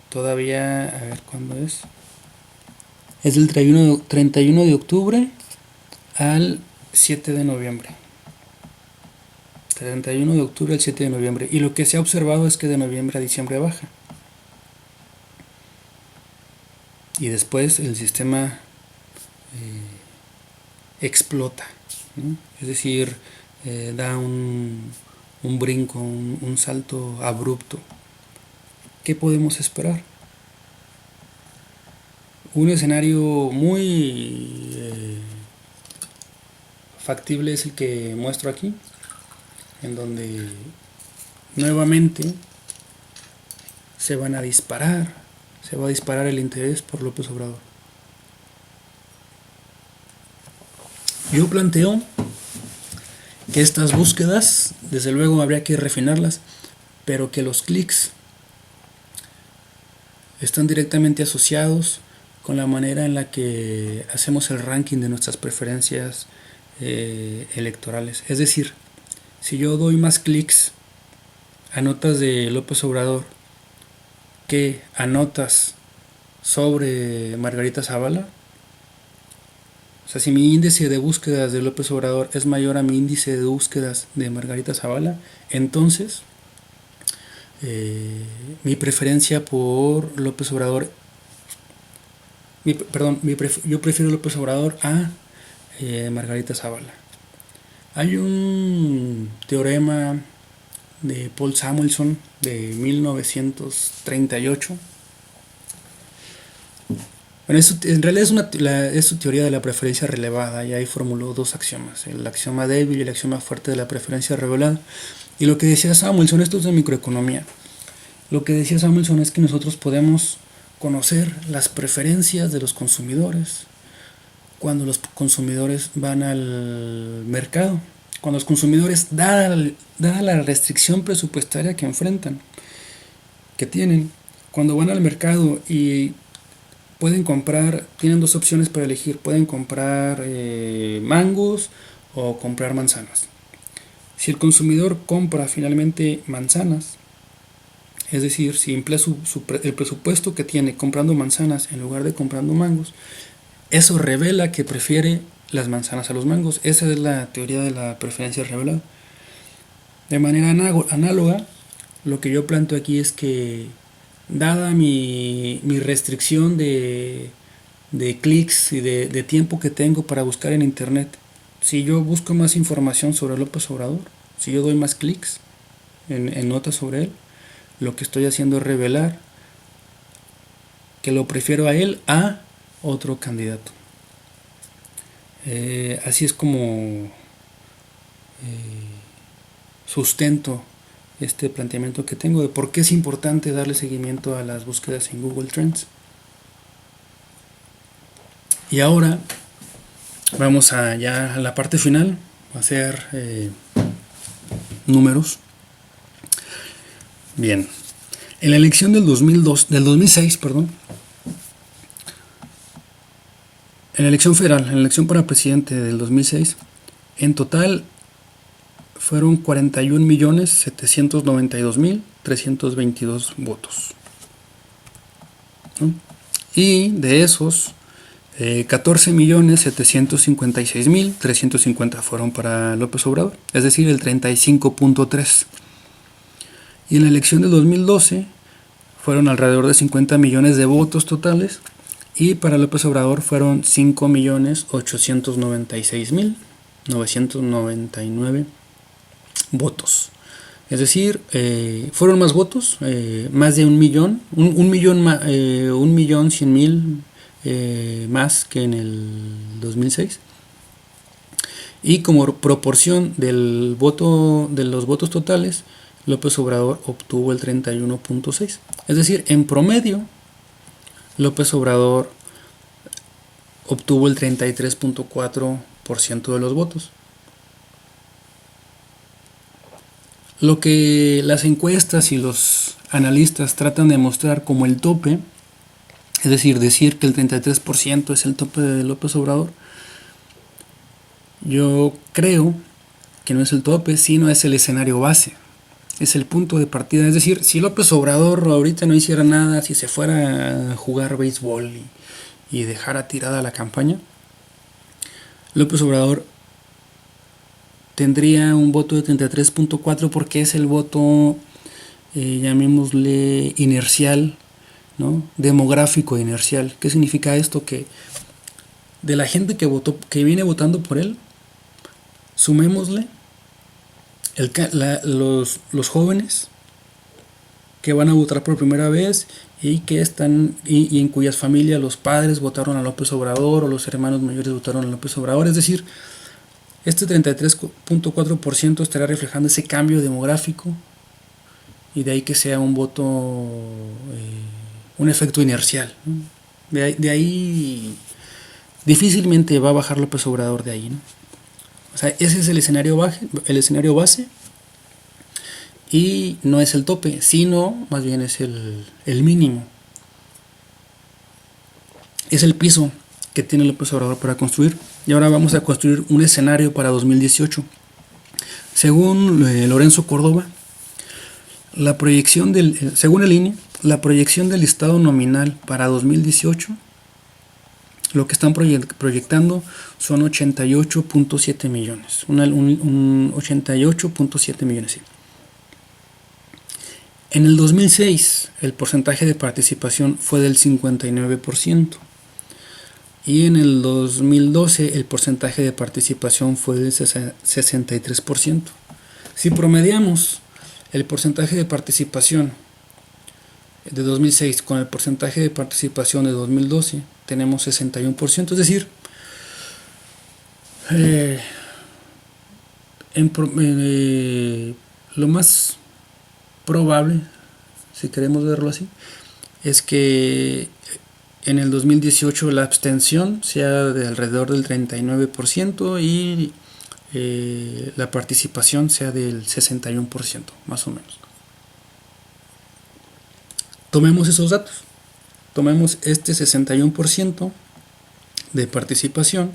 Todavía, a ver cuándo es. Es del 31 de octubre al 7 de noviembre. 31 de octubre al 7 de noviembre. Y lo que se ha observado es que de noviembre a diciembre baja. Y después el sistema explota, ¿no? Es decir, da un brinco, un salto abrupto. ¿Qué podemos esperar? Un escenario muy factible es el que muestro aquí, en donde nuevamente se va a disparar el interés por López Obrador. Yo planteo que estas búsquedas, desde luego habría que refinarlas, pero que los clics están directamente asociados con la manera en la que hacemos el ranking de nuestras preferencias electorales. Es decir, si yo doy más clics a notas de López Obrador que a notas sobre Margarita Zavala, o sea, si mi índice de búsquedas de López Obrador es mayor a mi índice de búsquedas de Margarita Zavala, entonces mi preferencia por López Obrador, yo prefiero López Obrador a Margarita Zavala. Hay un teorema de Paul Samuelson de 1938. Bueno, eso, en realidad es su teoría de la preferencia relevada, y ahí formuló dos axiomas, el axioma débil y el axioma fuerte de la preferencia revelada. Y lo que decía Samuelson, esto es de microeconomía, lo que decía Samuelson es que nosotros podemos conocer las preferencias de los consumidores cuando los consumidores van al mercado, cuando los consumidores, dada la restricción presupuestaria que enfrentan, que tienen, cuando van al mercado y pueden comprar, tienen dos opciones para elegir, pueden comprar mangos o comprar manzanas. Si el consumidor compra finalmente manzanas, es decir, si emplea el presupuesto que tiene comprando manzanas en lugar de comprando mangos, eso revela que prefiere las manzanas a los mangos. Esa es la teoría de la preferencia revelada. De manera análoga, lo que yo planteo aquí es que, dada mi restricción de clics y de tiempo que tengo para buscar en internet, si yo busco más información sobre López Obrador, si yo doy más clics en notas sobre él, lo que estoy haciendo es revelar que lo prefiero a él a otro candidato. Así es como sustento este planteamiento que tengo de por qué es importante darle seguimiento a las búsquedas en Google Trends. Y ahora vamos ya a la parte final, a hacer números. Bien, en la elección del 2006, en la elección federal, en la elección para presidente del 2006, en total fueron 41.792.322 votos, ¿no? Y de esos, 14.756.350 fueron para López Obrador, es decir, el 35.3%. Y en la elección del 2012 fueron alrededor de 50 millones de votos totales, y para López Obrador fueron 5.896.999 votos. Es decir, fueron más votos, más de 1.100.000 más que en el 2006. Y como proporción de los votos totales, López Obrador obtuvo el 31.6%. Es decir, en promedio, López Obrador obtuvo el 33.4% de los votos. Lo que las encuestas y los analistas tratan de mostrar como el tope, es decir que el 33% es el tope de López Obrador, yo creo que no es el tope, sino es el escenario base, es el punto de partida. Es decir, si López Obrador ahorita no hiciera nada, si se fuera a jugar béisbol y dejara tirada la campaña, López Obrador tendría un voto de 33.4%, porque es el voto, llamémosle inercial, ¿no? Demográfico inercial. ¿Qué significa esto? Que de la gente que viene votando por él, sumémosle los jóvenes que van a votar por primera vez y que están y en cuyas familias los padres votaron a López Obrador o los hermanos mayores votaron a López Obrador. Es decir, este 33.4% estará reflejando ese cambio demográfico, y de ahí que sea un voto, un efecto inercial, ¿no? De ahí difícilmente va a bajar López Obrador de ahí, ¿no? O sea, ese es el escenario base, y no es el tope, sino más bien es el mínimo. Es el piso que tiene López Obrador para construir. Y ahora vamos a construir un escenario para 2018. Según Lorenzo Córdoba, según el INE, la proyección del listado nominal para 2018, lo que están proyectando son 88.7 millones. 88.7 millones, sí. En el 2006, el porcentaje de participación fue del 59%. Y en el 2012 el porcentaje de participación fue del 63%. Si promediamos el porcentaje de participación de 2006 con el porcentaje de participación de 2012, tenemos 61%, es decir, lo más probable, si queremos verlo así, es que en el 2018 la abstención sea de alrededor del 39% y la participación sea del 61%, más o menos. Tomemos esos datos, tomemos este 61% de participación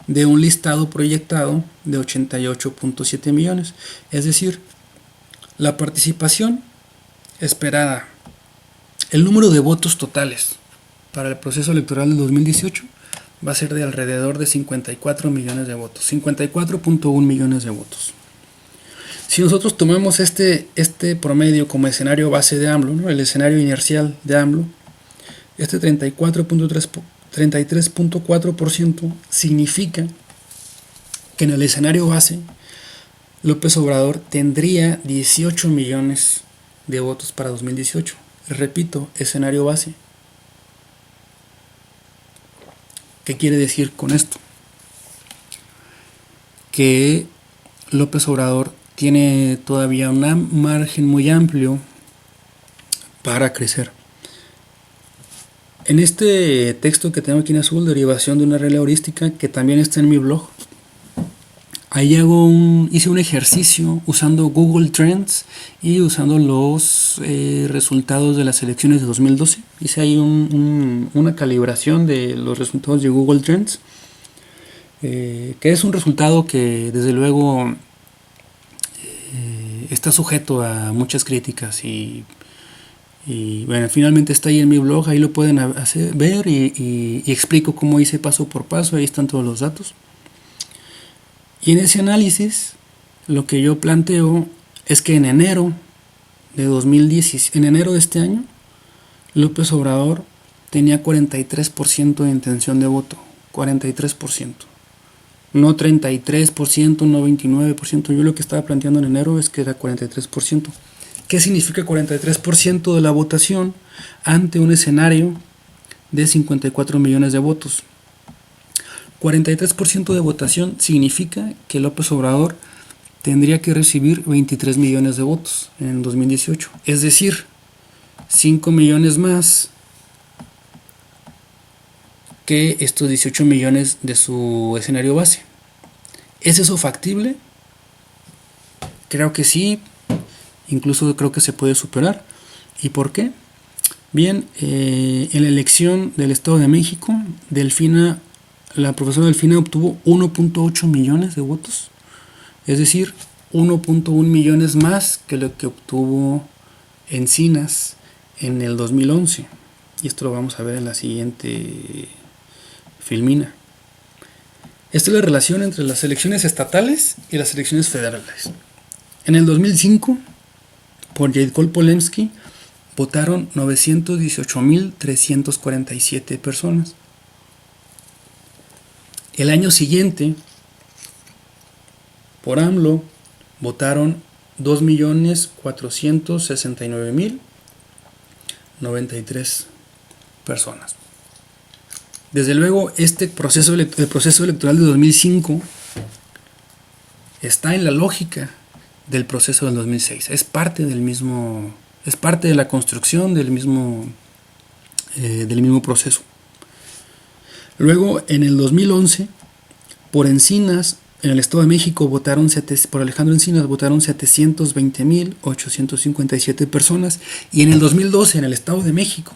de un listado proyectado de 88.7 millones, es decir, la participación esperada, el número de votos totales para el proceso electoral del 2018 va a ser de alrededor de 54 millones de votos, 54.1 millones de votos. Si nosotros tomamos este promedio como escenario base de AMLO, ¿no?, el escenario inercial de AMLO, este 33.4% significa que en el escenario base López Obrador tendría 18 millones de votos para 2018. Repito, escenario base. ¿Qué quiere decir con esto? Que López Obrador tiene todavía un margen muy amplio para crecer. En este texto que tengo aquí en azul, derivación de una regla heurística, que también está en mi blog, ahí hice un ejercicio usando Google Trends y usando los resultados de las elecciones de 2012. Hice ahí una calibración de los resultados de Google Trends, que es un resultado que desde luego está sujeto a muchas críticas y bueno, finalmente está ahí en mi blog, ahí lo pueden ver y explico cómo hice paso por paso, ahí están todos los datos. Y en ese análisis lo que yo planteo es que en enero de 2010, en enero de este año, López Obrador tenía 43% de intención de voto, 43%. No 33%, no 29%, yo lo que estaba planteando en enero es que era 43%. ¿Qué significa 43% de la votación ante un escenario de 54 millones de votos? 43% de votación significa que López Obrador tendría que recibir 23 millones de votos en 2018. Es decir, 5 millones más que estos 18 millones de su escenario base. ¿Es eso factible? Creo que sí. Incluso creo que se puede superar. ¿Y por qué? Bien, en la elección del Estado de México, la profesora Delfina obtuvo 1.8 millones de votos. Es decir, 1.1 millones más que lo que obtuvo Encinas en el 2011. Y esto lo vamos a ver en la siguiente filmina. Esta es la relación entre las elecciones estatales y las elecciones federales. En el 2005, por Jacob Polemski, votaron 918.347 personas. El año siguiente, por AMLO, votaron 2.469.093 personas. Desde luego, el proceso electoral de 2005 está en la lógica del proceso del 2006. Es parte de la construcción del mismo proceso. Luego, en el 2011, por Encinas, en el Estado de México, por Alejandro Encinas, votaron 720.857 personas. Y en el 2012, en el Estado de México,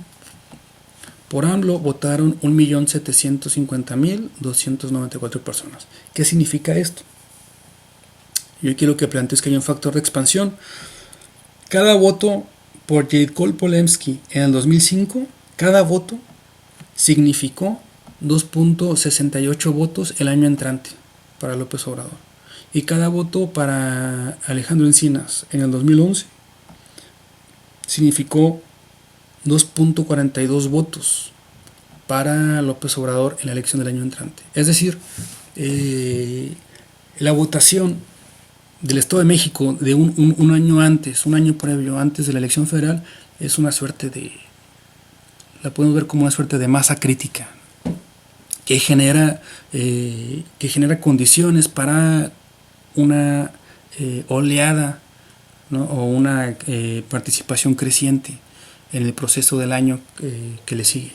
por AMLO, votaron 1.750.294 personas. ¿Qué significa esto? Yo quiero que plantees que hay un factor de expansión. Cada voto por Jacob Polemski en el 2005, cada voto significó 2.68 votos el año entrante para López Obrador. Y cada voto para Alejandro Encinas en el 2011 significó 2.42 votos para López Obrador en la elección del año entrante. Es decir, la votación del Estado de México de un año antes, un año previo, antes de la elección federal, es una suerte de, la podemos ver como una suerte de masa crítica que genera condiciones para una oleada, ¿no? O una participación creciente en el proceso del año que le sigue.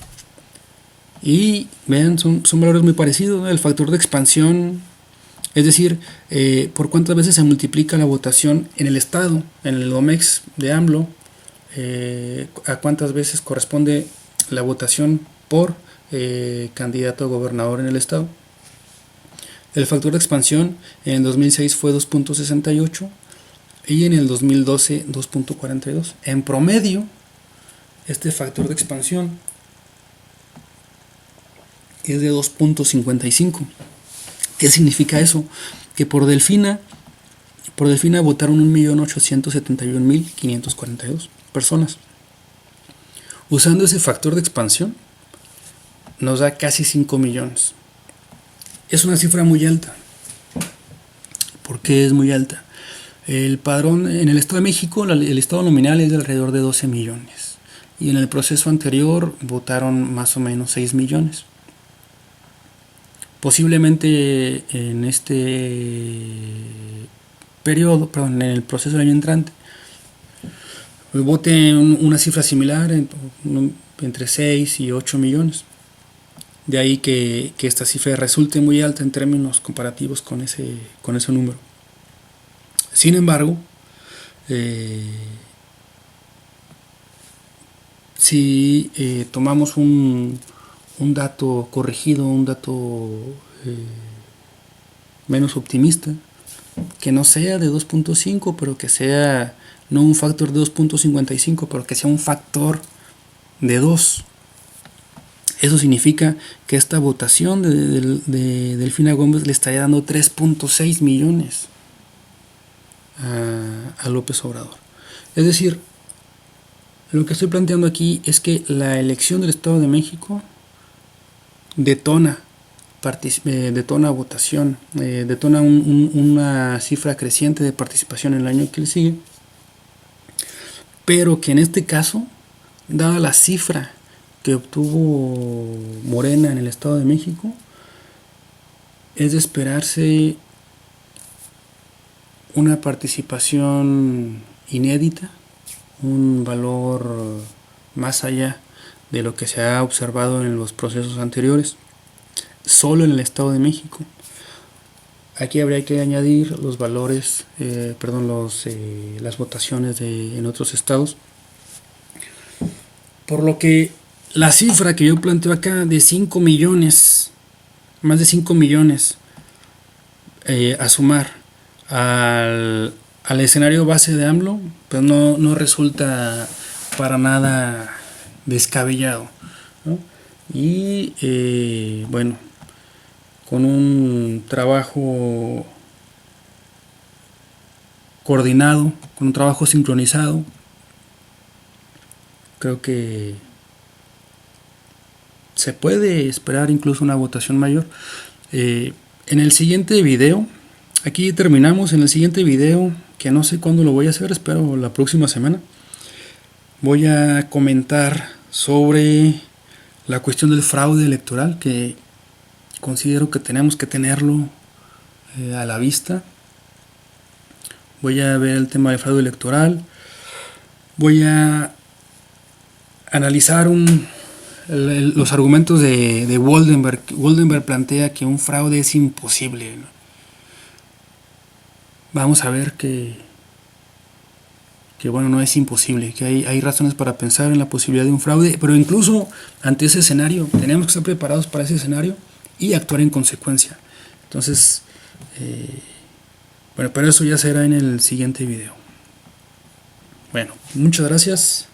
Y vean, son valores muy parecidos, ¿no? El factor de expansión, es decir, por cuántas veces se multiplica la votación en el estado, en el OMEX de AMLO, a cuántas veces corresponde la votación por candidato a gobernador en el estado. El factor de expansión en 2006 fue 2.68 y en el 2012 2.42. En promedio, este factor de expansión es de 2.55. ¿Qué significa eso? Que por Delfina votaron 1.871.542 personas. Usando ese factor de expansión, nos da casi 5 millones. Es una cifra muy alta. ¿Por qué es muy alta? El padrón en el Estado de México, el estado nominal es de alrededor de 12 millones. Y en el proceso anterior votaron más o menos 6 millones. Posiblemente en este periodo, perdón, en el proceso del año entrante, vote una cifra similar entre 6 y 8 millones. De ahí que esta cifra resulte muy alta en términos comparativos con ese número. Sin embargo, si tomamos un dato corregido, un dato menos optimista, que no sea de 2.5, pero que sea no un factor de 2.55, pero que sea un factor de 2. Eso significa que esta votación de Delfina Gómez le estaría dando 3.6 millones a López Obrador. Es decir, lo que estoy planteando aquí es que la elección del Estado de México detona votación, detona una cifra creciente de participación en el año que le sigue, pero que en este caso, dada la cifra que obtuvo Morena en el Estado de México, es de esperarse una participación inédita, un valor más allá de lo que se ha observado en los procesos anteriores, solo en el Estado de México. Aquí habría que añadir los valores, las votaciones en otros estados, por lo que la cifra que yo planteo acá de 5 millones, más de 5 millones, a sumar al escenario base de AMLO, pues no resulta para nada descabellado, ¿no? Y bueno, con un trabajo coordinado, con un trabajo sincronizado, creo que se puede esperar incluso una votación mayor. En el siguiente video, aquí terminamos. En el siguiente video, que no sé cuándo lo voy a hacer, espero la próxima semana, voy a comentar sobre la cuestión del fraude electoral, que considero que tenemos que tenerlo a la vista. Voy a ver el tema del fraude electoral, voy a analizar los argumentos de Woldenberg. Woldenberg plantea que un fraude es imposible, ¿no? Vamos a ver que bueno, no es imposible, que hay razones para pensar en la posibilidad de un fraude, pero incluso ante ese escenario tenemos que estar preparados para ese escenario y actuar en consecuencia. Entonces, bueno, pero eso ya será en el siguiente video. Bueno, muchas gracias.